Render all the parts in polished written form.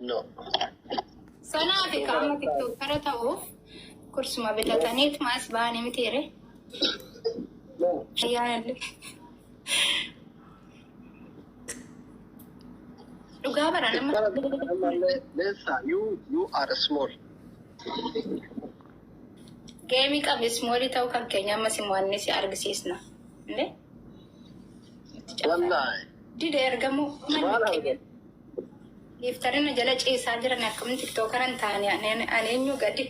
No. Sana fi kaama tiktokara ta'uuf kursuma bitataniit maas ba'anii mitiire. No. Ayyaanallee. Dhugaa bara nama. Lessa, you are small. Geemii qabi small ta'uu kan keenya amma simwaanni si argisiisna. Illee. Wallahi. Dida ergamu manni keenya. Iftarina jala ciisaa jiran akkamiin tiktokaran taane ani eenyu gadi.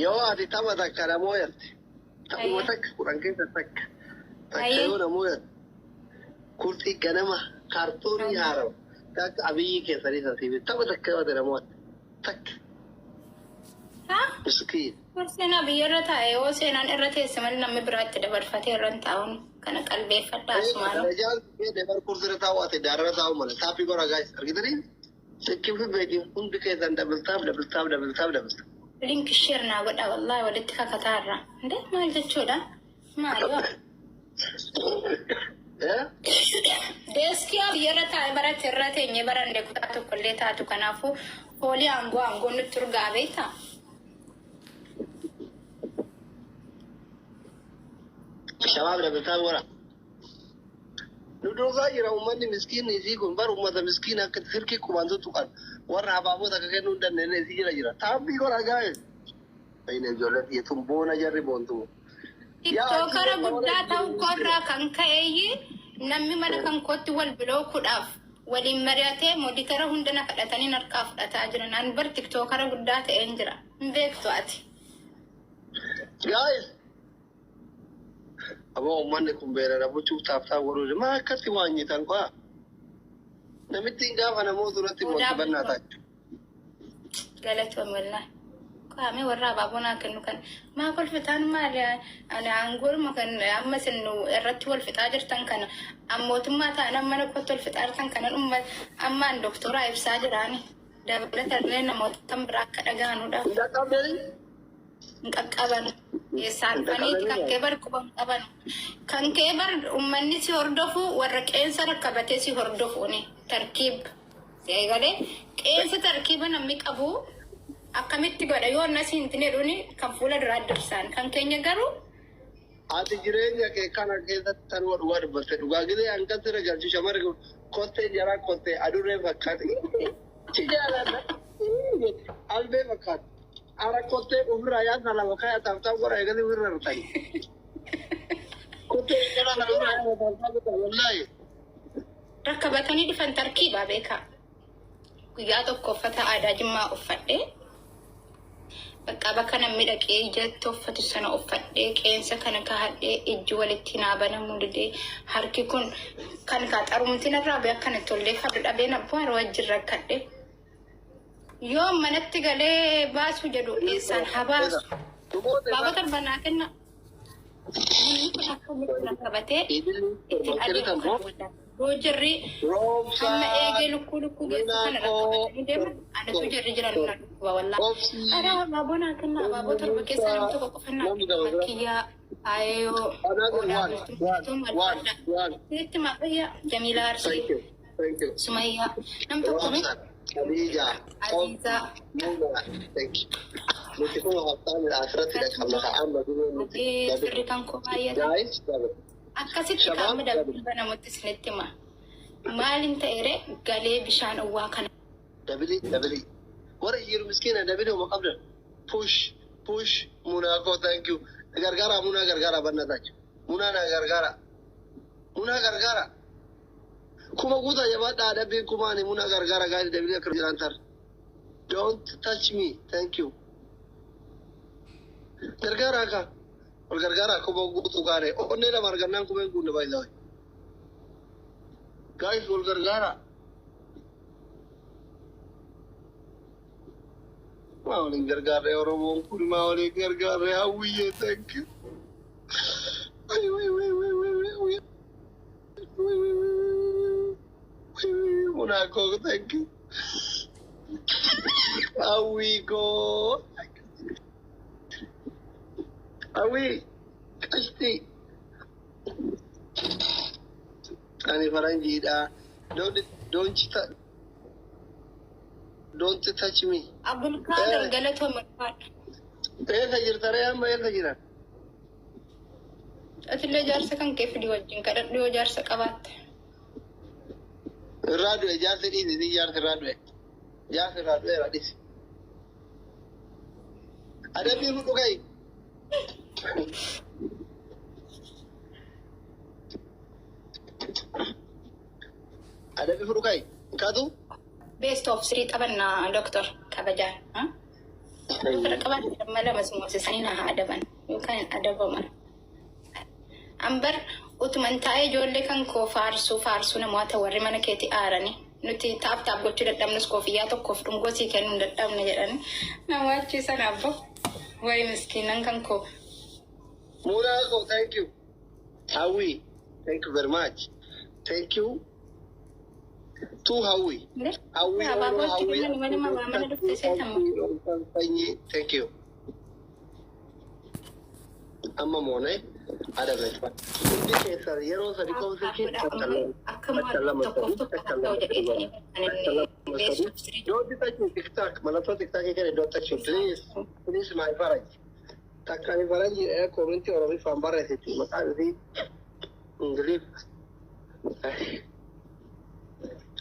Yoo ati tapha takka namoo yarte. Taphuma takka kudhan keessa takka. Takka yoo namoo yarte. Kurtii ganama kaartoonii haarawa. Akka abiyyi keessanii sasiifi tapha takka yoo ati namoo yarte. Takka. Haa? Miskiin. Seenaa biyyarra taa'e yoo seenaan irra teesse malee namni biraatti dabarfatee irra hin taa'uun kana qalbeeffadhaa asumaan. Rajaan dabar kursira taa'u ati daarara taa'u mala taappii goraa gaayis argitanii sikkii fi beekiin hundi keessan dabaltaaf. Link share naa godha wallahi walitti kakataarra. Ndee maal jechuudha? Maali? Deeskii biyyarra taa'e baratti irra teenye barandee kutaa tokkollee taatu kanaafuu foolii aangoo nutti urgaa beektaa? Shabaab dabaltaa gora. Nuduusaa jira uummanni miskiinni isii kun bar uummata miskiina akka sirkii qubantu tuqan warra abaaboota akka kennuu hin dandeenye isii jira. Taabbii gora gaa'e. Fayyina ijoollee xiyyeetuun boona jarri boontu. Tiktokara guddaa ta'uu korraa kan ka'eeyyi namni mana kan kootti wal biloo kudhaaf waliin mari'atee mooditara hundana kadhatanii harkaa fudhataa jiran. Ani bar tiktokara guddaa ta'een jira. Hin beektu ati. Guys. Abo uummanni kun beerara buchuuf taaftaa godhuudha. Maa akkatti waan nyitan qo'a. Namitti hin gaafa namoota duratti mootii bannaa taatu. Galatoon wallaahi. Qaamee warra abaaboonaa kennu kan maa kolfitaan maali aangooruma kan amma sinu irratti wal fixaa jirtan kana ammootummaa ta'an amma naqqootti wal fixaa jirtan kana ammaan dooktoraa ibsaa jiraani. Dabalatallee namoota kan biraa akka dhaga'anuudhaaf. Qaqqaban saanfaniiti kan kee bar quban qaban kan kee bar ummanni si hordofu warra qeensa rakkabatee si hordofuuni tarkiib eegalee qeensa tarkiiba namni qabu akkamitti godha yoo nasi hintine dhuni kan fuula duraa dursaan kan keenya garuu ati jireenya kee kana keessatti tan dhugaa dubbatte dhugaa gidee hanqatti ragalchu shamarri kun kottee jaraa kottee adurree fakkaate jaalladha albee fakkaate. Ara kote umra ya na la wakaya tafta gora ya gani wirra rutai. Kote kana na umra ya tafta wallahi. Rakkabatanii dhufan tarkiiba beeka. Guyyaa tokko uffata aadaa Jimmaa uffadhee bakka namni dhaqee ijatti uffatu sana uffadhee qeensa kana kahadhee ijji walitti naa banamuu didee harki kun kan qaxarumtiin irraa bee akkanatti tollee fadhu dhabee nabbaan wajjin rakkadhee. Yoo manatti galee baasuu jedhu eessaan haa baasu. Baabota banaa kenna. Akkamitti rakkabatee itti adeemu. Roojirri amma eegee lukkuu geessu kana rakkabatanii deeman anatu jirri jiran na dhukkuba wallaahi. Adaa baabonaa kenna baaboo torba keessa namni tokko qofannaa makkiyyaa ayoo itti maqayyaa Jamiilaa Arsii Sumayyaa nam tokko Khadija, Aziza, thank you. Nanti kau haftan akhirat tidak kamu sama dulu. Berikan kau ayat. Guys, akkasitti qaama dabalataa namatti isinitti hima. Maaliin ta'eere galee bishaan uwwaa kana. Dabili. Warra yeroo miskiina dabili uma qabdan. Push. Munaa koo thank you. Gargaara banna taach. Munaa. Kuma guutaa jabaadhaa dhabbiin kumaani munaa gargaara gaari dabili akka jiran tar. Don't touch me. Thank you. Gargaara akka. Ol gargaara kuma guutuu gaare. Onnee lama argannaan kumeen guunne baay'ee. Guys, ol gargaara. Maaliin gargaarree Oromoon kun maaliin gargaarree hawwiyyee thank you. Monaco, thank you. Hawwi ko. Hawwi. Kasti. Ani faranjiidha. Don't don't touch me. Abdul Kader Galato Makat. Sajir Tarayam by Sajira. At the Jarsa can keep the watching Kadu Jarsa Kavat. Radway, just it is the Yard Radway. Just Radway like this. I don't feel okay. I don't feel okay. Kadu? Best of street Abana, Doctor Kabajan. Kabat, Madam Mosesina Adaban. You can Adabaman. Amber, Utmantai, Jolekan ko farsu na mata wari mana keti arani. Nuti tap go to the damnus coffee to koftum gosi can the damnajan. Now what is an abo? Why miskin ankanko? Murago, thank you. Howie, thank you very much. Thank you. To Howie. Howie, thank you. I'm a money. I don't know. Indicator, you're also the conversation. Don't touch me, TikTok. Malato TikTok, don't touch you. Please, my parents. Takani Varani, a community or if I'm barrated. But I read in the lift.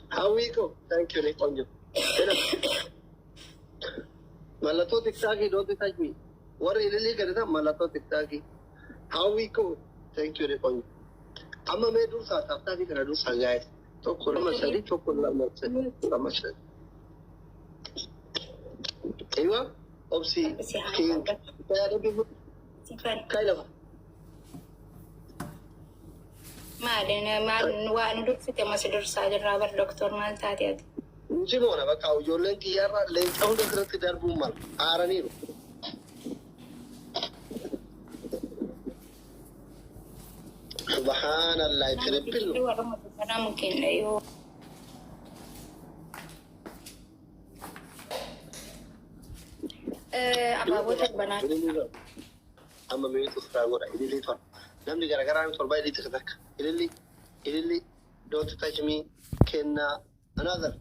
How we go? Thank you, Nick. On you. Malato TikTok, don't touch me. What really get it? Malato TikTok. How we go? Thank you, Nick. On you. I'm a medusa after we can do some guys. Talk for Masari, talk for Lamasari. Eva, obviously, King. Kind of. Man, one look at the Master Sergeant Robert Doctor Maltadiat. Simona, but how you let the Yara late on the critical woman. Arani. Subhanallah, triple. I'm a minute to Frago. I did it. Namely, Garagaran for by the attack. Illy, don't touch me. Can another.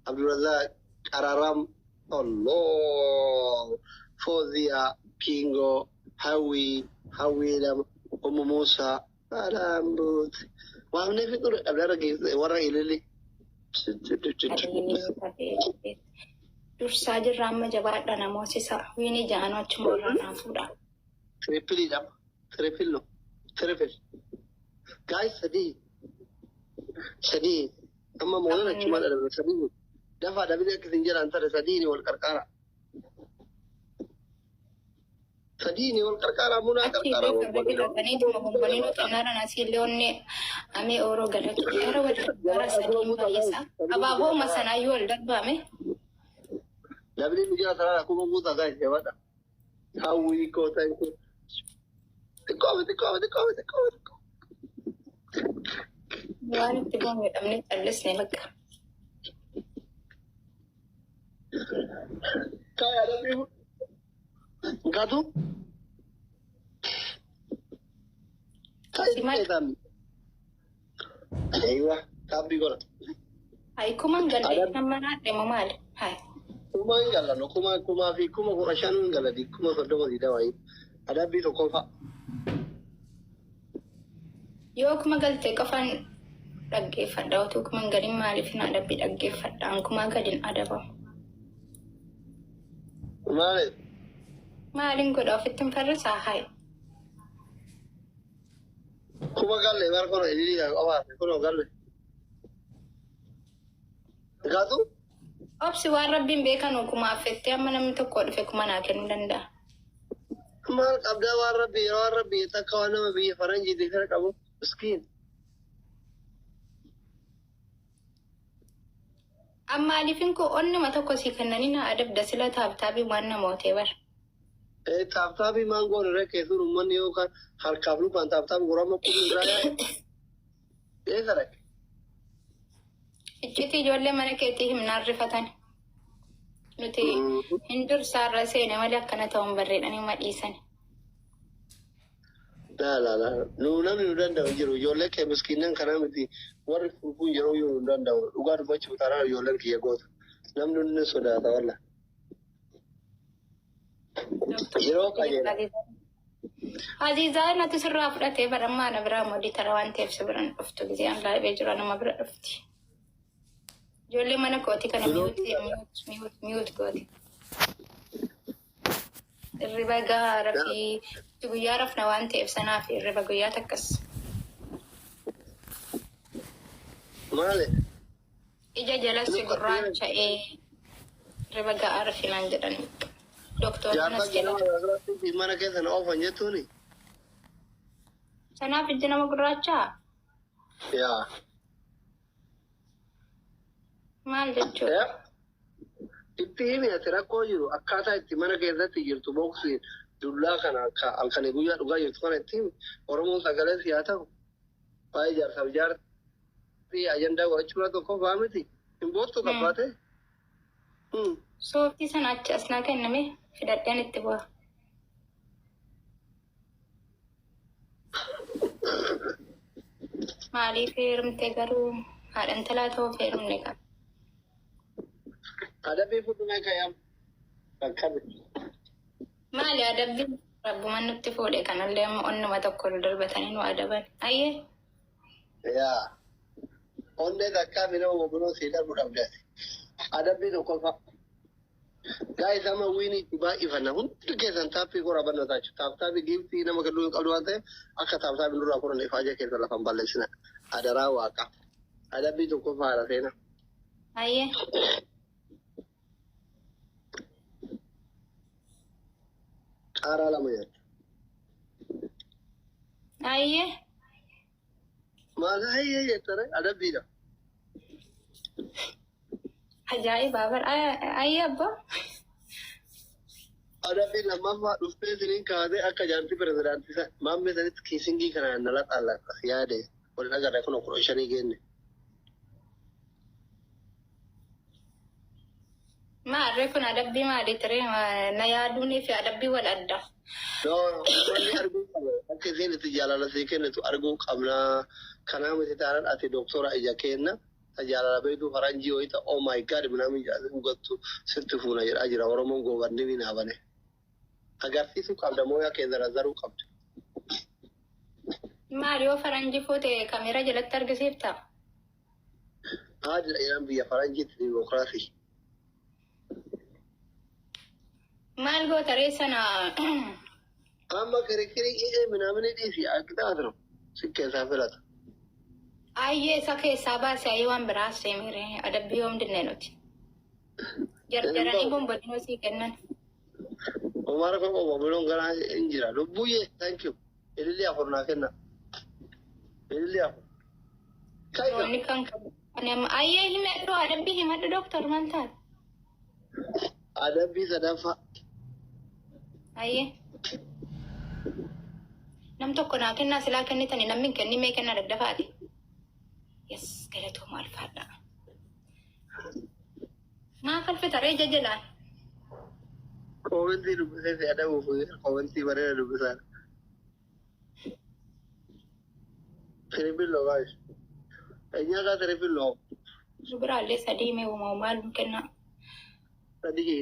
Abdullah Kararam. Allah. Fozia, Pingo, Howie, Omomosa, Arambut. Well, never could have ever given what I really. Dursaja Rama Jabat dan Mosisa, Winnie Jano Chumora Fuda. Triple. Guys, Sadi, I'm a more than a Sadi. Dafa David Kissinger and Sadini or Karkara. Sadini or Karkara Muna Karkara. Ami Oro Galata, about Homas and I will that Bame. David Mijata Kumabuta guys, how we go, thank you. The COVID. One to go with a minute and listening. Gadu? Aywa, Tabi Gora. I come and get a man at the moment. Hi. Kumangala, no Kuma Kurashan Galadi, Kuma Domi Dawai. Ada bit of cover. Yokumagal take off and a gift at Dao took Mangarima if not a bit a gift at Ankumaga in Adaba. Marin good of it in Paris are high. Kumagal, never got a Kumagal. Gadu? Opsi warra bin bacon or Kuma affect Yamanam to call Fekmana can lenda. Mark Abdawara be or be the corner be a Farangi the skin. Amma Lifinko only Matokos Hikanina adapt the Silla Tabi one whatever. A Tabi mango reke through Manioka, her Kablu and Tabtab Gorama. Yes, Chiti Jole Manaketi him not refatan. Nuti Hindur Sarah say never can at home, but any what isn't. لا نونم يودن داو جرو يولك مسكينن كلامتي ور فوفو يرو يودن داو وقار بچ بتارا يولك يغوت نم نون سودا والله يرو كاجي عزيزة أنا تسرع فرتي برما أنا برا مودي ترى وانتي في سبران أفتو بزي أنا لا بيجرا أنا ما برا أفتي جولي ما أنا كوتي كنا ميوت كوتي الربا جار في تقول يعرف نوانتي في سنة في الربا جوياتك كس مالك إجا جلس قران شيء الربا جار في نانجراني دكتور أنا سكيلو في mana كذا نوفا نيتوني سنة في الجنة مقراتشا يا مال جتشو itti himi ati rakkoo jiru akkaataa itti mana keessatti jirtu boksiin dullaa kana halkanii guyyaa dhugaa jirtu kana itti himi oromoon sagalee haa ta'u waa'ee jaarsaaf jaartii ajandaa godhachuudha tokko fa'aa miti hin boottu qabbaate. Sooftii sana achi asnaa kenname fidadheen itti bu'a. Maaliif heerumte garuu haadhan talaa ta'uuf heerumne qaba. Adabbii fudhumee kayyam akkami. Maali adabbii rabbumaan nutti fuudhe kanallee onnuma tokko darbatanii nu adaban. Ayyee. Yaa onnee takkaa minoo mobiloo sii darbu dhabdeeti. Adabbii tokko fa'a. Guys, ama wini baay'ifannaa hundi keessan taappii kora bannataa jechuudha. Taappii giiftii nama kalluu hin qabdu waan ta'eef akka taappii nurraa furan ifaajee keessa lafan balleessina. Adaraa waaqa. Adabbii tokko faara seena. Ayyee. Qaaraa lama nyaata. Ayyee. Maal ayyee jettare adabbiidha. Ajaa'iba bara ayyee abbaa. Adabbiin lammaffaa dhuftee isiniin kaatee akka jaartii pirezidaantii maammee sanitti kiisingii kanaan nala xaallaqas yaade wal agarra kun 15 geenne. Maarree kun adabbii maali ture na yaaduunii fi adabbii wal adda. Wanni arguu qaba akka isheen itti jaalala sii kennitu arguu qabnaa kanaa miti taanaan ati doktora ija kenna jaalala beektuu faranjii wayita oh my god minaamin jaalala dhugattu sitti fuuna jedhaa jira oromoon goobarni min habane agarsiisuu qabda mooyaa keessa razzaruu qabda. Maali yoo faranjii fuute kameera jalatti argisiifta? Haa jira jedhan biyya faranjiitti dimokiraasii. Maal goota reessana? Amma kirikiri minaamin dhiisi akkitaatu no si keessaa filata. Ayyee isa keessaa baase ayyee waan biraas deemire adabbii yoom dinne nuti. Jarjaranii bombodinoo sii kennan. Omar ko bombodinoon garaa hin jira. Lubbuyyee thank you. Ilillee afur naa kenna. Ilillee afur. Roonni kan qabu. Ayyee himadhu adabbii himadhu doktor maal taate? Adabbii sadaffaa. Ayyee. Nam tokko naa kennaa silaa kennitanii namni hin kennimee kennaa daddafaati. Yes, galatooma alfaadha. Maaf alfitaree jajalaan. Komentii dubbisee si adabuuf komentii bareeda dubbisaa. Sirifilloo baay'ee. Eenyaataa sirifilloo. Biraallee sadii mee uumamaan kennaa. Sadii.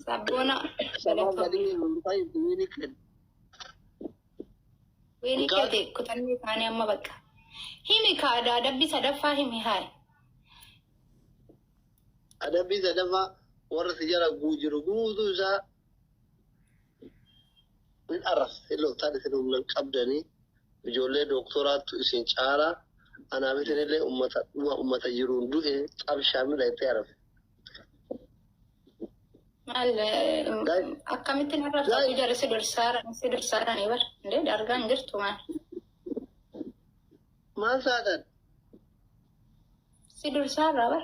Sabboona. Sadii wiini kenna. Wiini kete kutannee kaanii amma bakka. Himi kaada adabbii sadaffaa himi haay. Adabbii sadaffaa warra si jala jiru guutuu isaa min arras ilootaan isin humnan qabdanii ijoollee dooktoraattu isin caalaa anaaf isinillee ummata jiruun du'e qabshaa midha arafe. Maal akkamittiin arrabsatu jara si dursaaranii bar indee dargaan jirtu maal. Maal saatan? Si dursaarraa bar.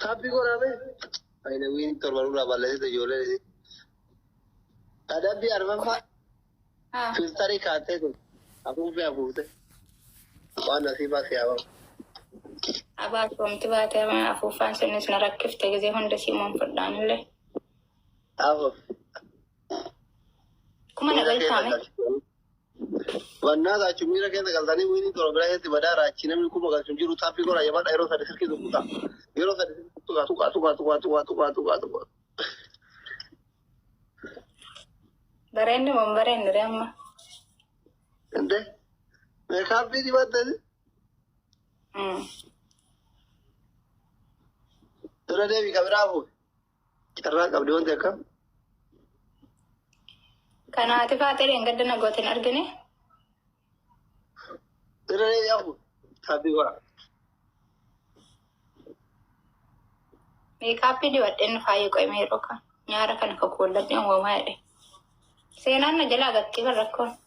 Taappi godhame? Aina wiin torbanurraa balleessite ijoollee. Adabbii arfaffaa filtarii kaatee kun afuuftee waan nasiibaa si habamu. Abaafomti baatee afuuffaan sunis na rakkifte gisee hunda siimoon fudhaanillee. أهو كمان قلت عامل والناس أشوفينه كذا قلتني ويني ترى بلا هتي بدار أشينه من كم قال شنجي روتا في كورا يبان أيرو سادس كذا كذا يرو سادس توكا برين من برين ريما أنت ما كافي دي بدل ترى ده بيكبرابو ترى كابدي وانت كم كان هاتفاتي لين قدنا قوتين أرجني ترى ده يابو كافي كورا ميكابي دي ودين فاي كوي ميروكا نيارا كان كقول لك يوم وما يدي سينان نجلا قتي بركون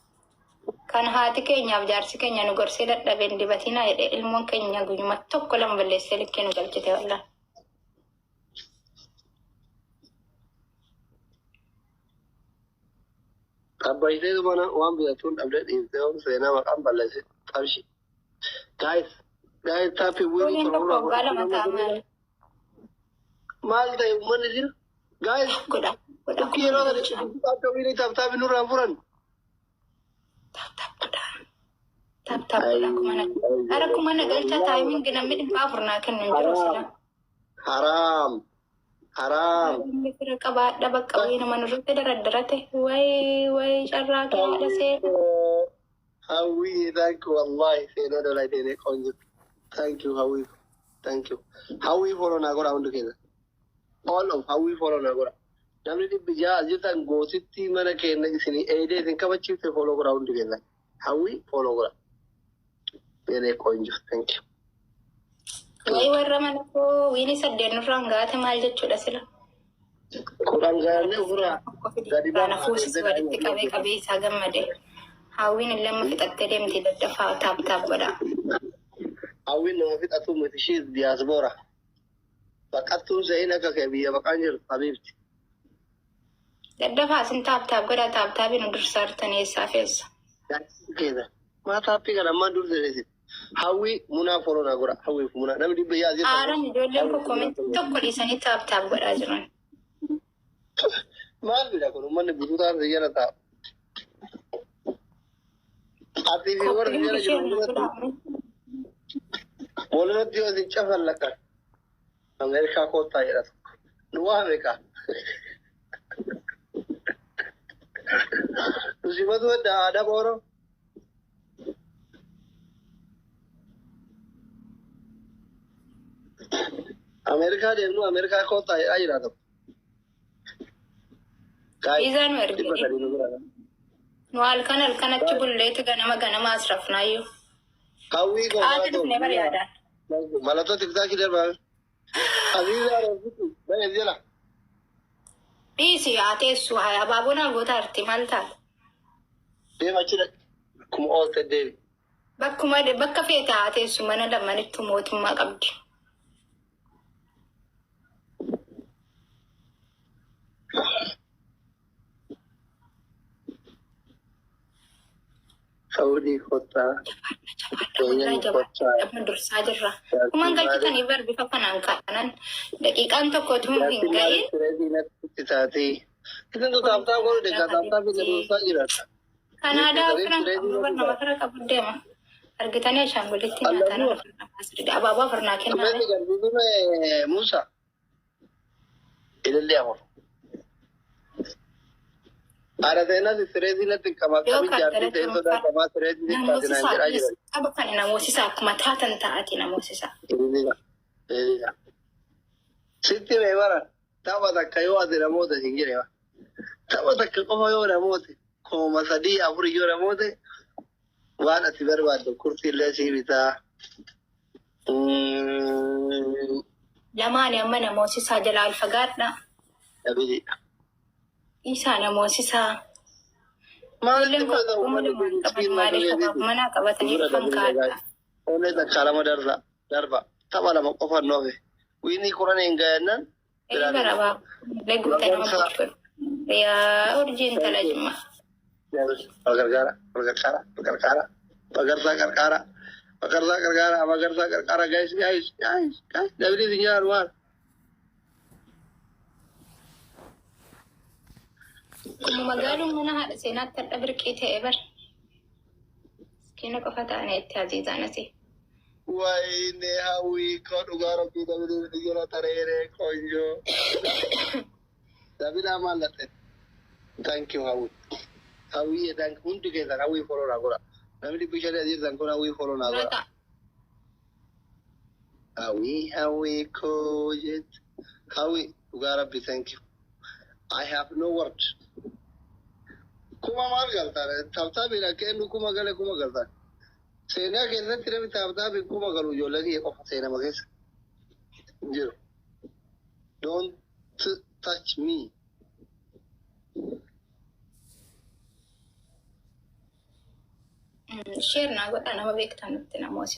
كان هاتي كينيا بجارسي كينيا نقرسي لك بين دي باتينا يدي المون كينيا قولي ما توقع لهم بالليسي لك كينو قلتي والله أبا يسير بنا وام بيتون أبدا ينتهون سينا مقام بلسي تمشي guys tapi Kunin wini ko po, gala matamal. Mal tayo man sila. Guys, Kuda. kira na ito wini tapi nura furan. Tap kuda kumana. Ara kumana galcha timing ginamit pa furna kan nandiro sila. Haram. Mikir ka ba dabag kawin naman rute darate. Way charra ka ada se. Hawi, thank you, wallahi. Sino na lang din konjut. Thank you, Hawi. Thank you. Hawi follow na agora undu keda. All of Hawi follow na agora. Namni di bija ajitan gositi mana kena isini ede think bachi se follow agora undu keda. Hawi follow agora. Dene konjut. Thank you. Way warra mana ko wini sadde nuranga te mal jechuudha sila. Kurang gane ura. Gadi bana fusi walitti qabe isa gammade. Hawin lama fitatte demti daddafa tap goda. Hawin lama fitatu mutishid diaspora. Fakatu zaina ka kebiya bakanjir habibti. Daddafa sin tap goda tap inu dursartani safes. Keda. Ma tapi kana ma dursaresi. Hawi muna forona gora. Hawi muna namdi biya azir. Aran jolle ko comment tokko disani tap goda jiran. Ma bida ko man biduta ziyara ta. Ati viewer ziyara jiran. Bolno dio di chafal laka. Amerika ko tayra. Nuwa Amerika. Usibadu ada boro. Amerika de nu Amerika ko tayra jira to. Izan werdi. Nual kana chubulle te ganama asrafna yo. Hawi ko never yada. Malato tikta ki der ba. Aziza razuki ba yela. Isi ate su haya babuna gotarti malta. De machira kuma all the day. Bakka feta ate su mana da manittu motumma qabdi. Saudi kota. Dursa jirra. Kuma galchitan ibar bifa kanaan kanan daqiiqaan tokko tun hin gahin. Kita tu tak tahu kalau dekat tak bila dursa jira. Kanada firan kabar nama kara kabur dema. Argitane shangulitti nyatana asri ababa farna kenna. Kami kan itu Musa. Ilalle amor. Ada tena di seredi nanti kamak kami jadi itu dah kamak seredi di pasir nanti aja. Apa kan namosisa kumatatan taati namosisa. Ini. Siti mewara. Tahu tak kayu ada ramote singgir ya. Tahu tak kau yo ramote. Kau masadi apur yo ramote. Wana tiber wado kursi lesi bita. Lamani amma namosisa jala alfagatna. Abi. Isa namosisa. Malam mana kabatani fangkata. Oleh tak kalama darba. Tabala makofar nove. Wini Quran enggak Berapa? Legu tanam betul. Ya urgent lagi mah. Pagar guys. Dari sini luar. كم مقالوا منها سينات تبركي تيبر كينا قفتا أنا إتهازي زانسي وين هاوي كون أقارب في دبليو نجينا تريري كونجو دبلا مالت thank you هاوي thank كنت كذا هاوي فولو نقولا نمدي بيشاري أدير تانكون هاوي فولو نقولا هاوي كوجت هاوي أقارب في thank you I have no words كوما مال قلتا تابتا بلا كأنه كوما قال كوما قلتا سينا كذا ترى تابتا بكوما قالوا جولدي أوف سينا مكيس جيرو don't touch me شيرنا قلت أنا ما بيكتب نتنا موسى